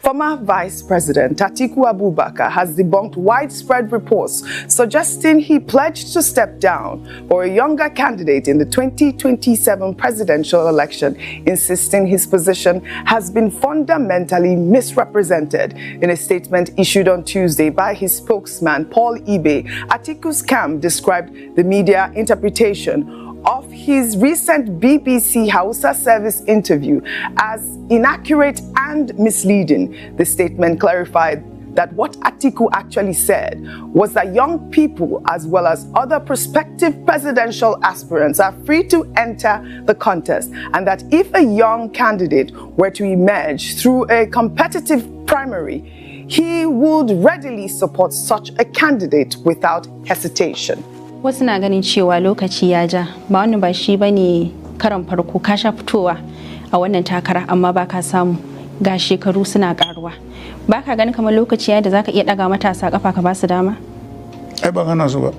Former Vice President Atiku Abubakar has debunked widespread reports suggesting he pledged to step down for a younger candidate in the 2027 presidential election, insisting his position has been fundamentally misrepresented. In a statement issued on Tuesday by his spokesman, Paul Aide, Atiku's camp described the media interpretation of his recent BBC Hausa service interview as inaccurate and misleading. The statement clarified that what Atiku actually said was that young people, as well as other prospective presidential aspirants, are free to enter the contest, and that if a young candidate were to emerge through a competitive primary, he would readily support such a candidate without hesitation. Wasu na ganin cewa lokaci ya ja, ba wannan ba shi bane karan farko ka sha fitowa a wannan takara amma baka samu, ga shekaru suna karuwa. Baka ganin kamar lokaci ya da zaka iya daga matasa kafa ka ba su dama? Ai ban hana su ba.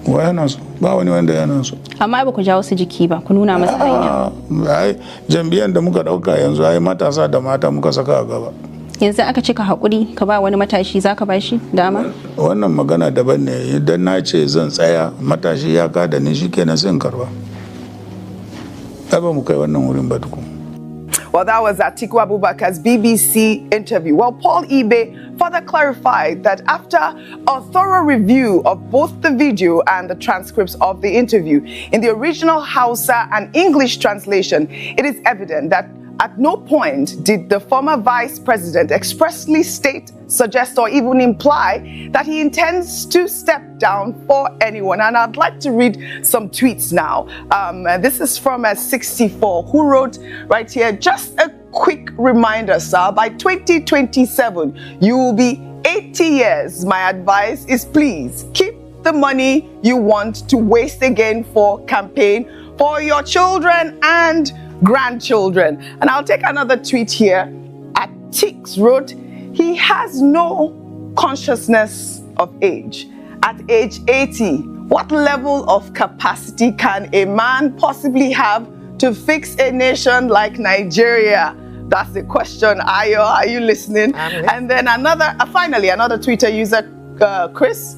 Wa yana so? Ba wani wanda yana so. Amma ba ku jawo su jiki ba, ku nuna masa hanya. Ai jam'iyyar da muka dauka yanzu ai matasa da mata muka saka a gaba. Yanzu aka cika hakuri ka ba wani matashi zaka ba shi dama? Wannan magana daban ne, idan na ce zan tsaya matashi ya ka da ni shikenan sai in karba. Ai ba mu kai wannan wurin ba tukun. Well, that was Atiku Abubakar's BBC interview. Well, Paul Aide further clarified that after a thorough review of both the video and the transcripts of the interview, in the original Hausa and English translation, it is evident that at no point did the former vice president expressly state, suggest, or even imply that he intends to step down for anyone. And I'd like to read some tweets now. This is from 64, who wrote right here, just a quick reminder, sir, by 2027, you will be 80 years. My advice is please keep the money you want to waste again for campaign for your children and grandchildren. And I'll take another tweet here. Atix wrote, he has no consciousness of age. At age 80, what level of capacity can a man possibly have to fix a nation like Nigeria? That's the question. Ayo, are you listening? And then finally, another Twitter user, Chris,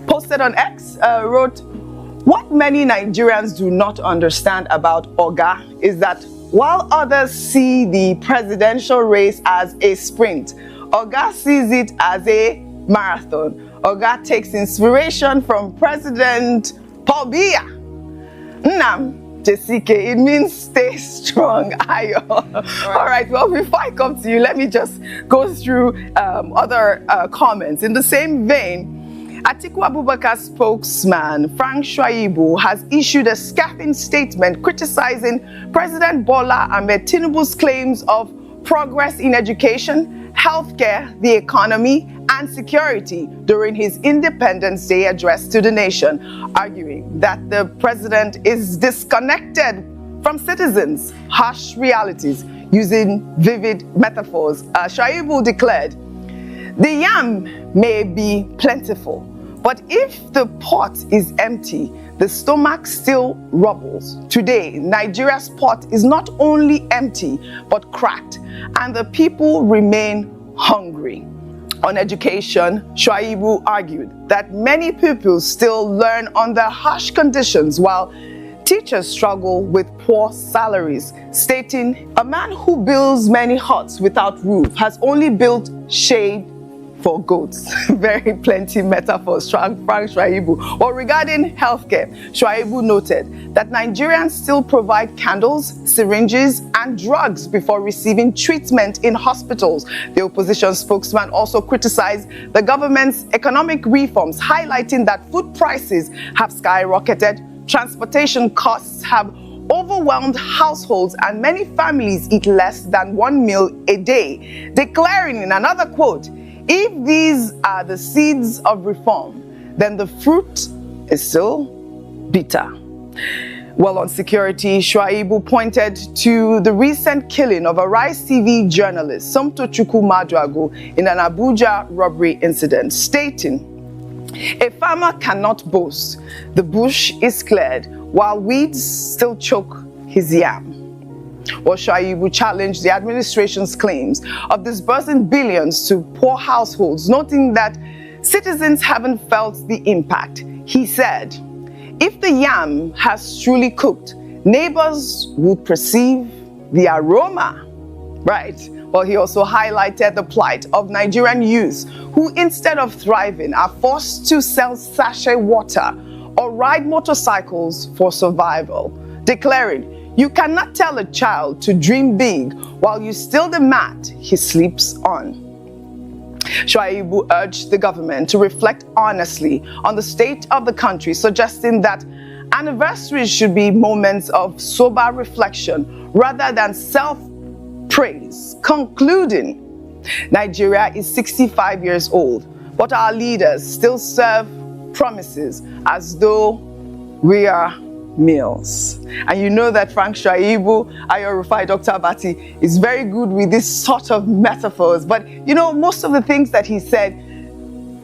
posted on X, wrote, what many Nigerians do not understand about Oga is that while others see the presidential race as a sprint, Oga sees it as a marathon. Oga takes inspiration from President Paul Biya. Nam, Jessica, it means stay strong, Ayo. All right, well, before I come to you, let me just go through other comments. In the same vein, Atiku Abubakar's spokesman, Frank Shaibu, has issued a scathing statement criticizing President Bola Ahmed Tinubu's claims of progress in education, healthcare, the economy, and security during his Independence Day address to the nation, arguing that the president is disconnected from citizens' harsh realities, using vivid metaphors. Shaibu declared, the yam may be plentiful, but if the pot is empty, the stomach still rumbles. Today, Nigeria's pot is not only empty, but cracked, and the people remain hungry. On education, Shaibu argued that many pupils still learn under harsh conditions while teachers struggle with poor salaries, stating, a man who builds many huts without roof has only built shade for goats. Very plenty metaphors, Frank Shaibu. Well, regarding healthcare, Shaibu noted that Nigerians still provide candles, syringes, and drugs before receiving treatment in hospitals. The opposition spokesman also criticized the government's economic reforms, highlighting that food prices have skyrocketed, transportation costs have overwhelmed households, and many families eat less than 1 meal a day, declaring in another quote, if these are the seeds of reform, then the fruit is still bitter. Well, on security, Shaibu pointed to the recent killing of a Rise TV journalist, Somtochukwu Maduagu, in an Abuja robbery incident, stating, a farmer cannot boast. The bush is cleared while weeds still choke his yam. Well, Shuaibu challenged the administration's claims of disbursing billions to poor households, noting that citizens haven't felt the impact. He said, if the yam has truly cooked, neighbors would perceive the aroma. Right. Well, he also highlighted the plight of Nigerian youth who, instead of thriving, are forced to sell sachet water or ride motorcycles for survival, declaring, you cannot tell a child to dream big while you steal the mat he sleeps on. Shuaibu urged the government to reflect honestly on the state of the country, suggesting that anniversaries should be moments of sober reflection rather than self-praise, concluding, Nigeria is 65 years old, but our leaders still serve promises as though we are meals. And you know that Frank Shuaibu, Ayo Rufai, Dr. Abati, is very good with this sort of metaphors. But you know, most of the things that he said,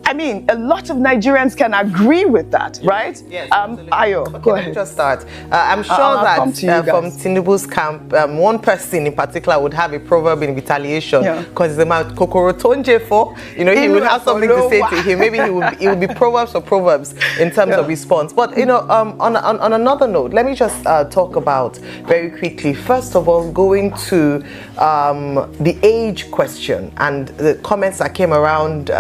I mean, a lot of Nigerians can agree with that, right? Yes, Ayo, okay, go let ahead. me just start. I'm sure that from Tinubu's camp, one person in particular would have a proverb in retaliation, because it's about Kokoro Tonje for, you know, he would have something to say to him. Maybe it would be proverbs or proverbs in terms of response. But, you know, on another note, let me just talk about very quickly, first of all, going to the age question and the comments that came around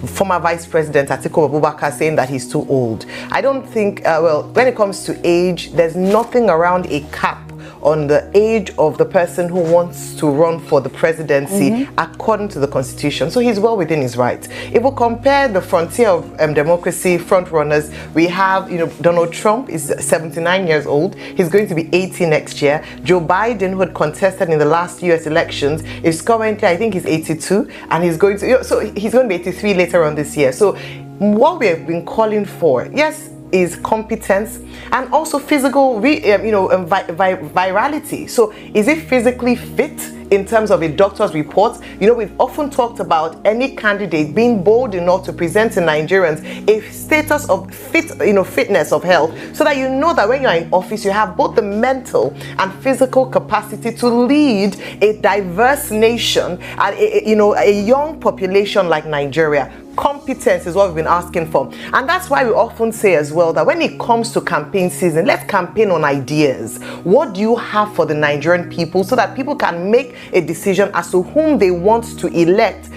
former Vice President Atiku Abubakar saying that he's too old. I don't think, well, when it comes to age, there's nothing around a cap on the age of the person who wants to run for the presidency according to the constitution. So he's well within his rights. If we compare the frontier of democracy front runners, we have, you know, Donald Trump is 79 years old. He's going to be 80 next year. Joe Biden, who had contested in the last US elections, is currently, I think he's 82, and he's going to, so he's going to be 83 later on this year. So what we have been calling for, yes, is competence and also physical, virality. So is it physically fit in terms of a doctor's report? You know, we've often talked about any candidate being bold enough to present to Nigerians a status of fitness of health, so that you know that when you're in office, you have both the mental and physical capacity to lead a diverse nation and a young population like Nigeria. Competence is what we've been asking for. And that's why we often say as well that when it comes to campaign season, let's campaign on ideas. What do you have for the Nigerian people, so that people can make a decision as to whom they want to elect,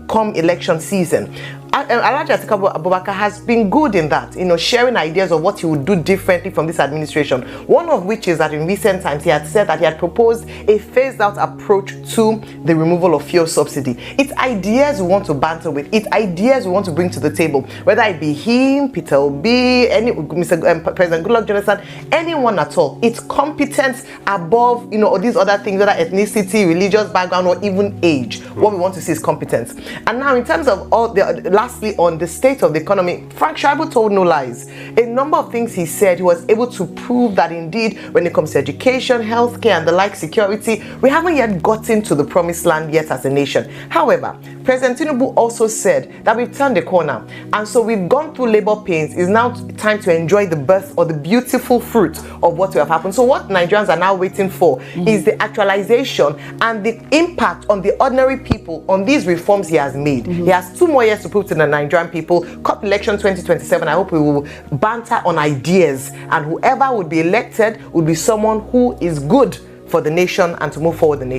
come election season? Alhaji Atiku Abubakar has been good in that, sharing ideas of what he would do differently from this administration. One of which is that in recent times he had said that he had proposed a phased out approach to the removal of fuel subsidy. It's ideas we want to banter with. It's ideas we want to bring to the table, whether it be him, Peter Obi, President Goodluck Jonathan, anyone at all. It's competence above, these other things, whether ethnicity, religious background, or even age. What we want to see is competence. And now, in terms of all the lastly, on the state of the economy, Frank Shuaibu told no lies. A number of things he said, he was able to prove that indeed, when it comes to education, healthcare, and the like, security, we haven't yet gotten to the promised land yet as a nation. However, President Tinubu also said that we've turned the corner, and so we've gone through labor pains. It's now time to enjoy the birth or the beautiful fruit of what will have happened. So what Nigerians are now waiting for is the actualization and the impact on the ordinary people on these reforms he has made. He has 2 more years to prove to the Nigerian people. COP election 2027, I hope we will banter on ideas, and whoever would be elected would be someone who is good for the nation and to move forward the nation.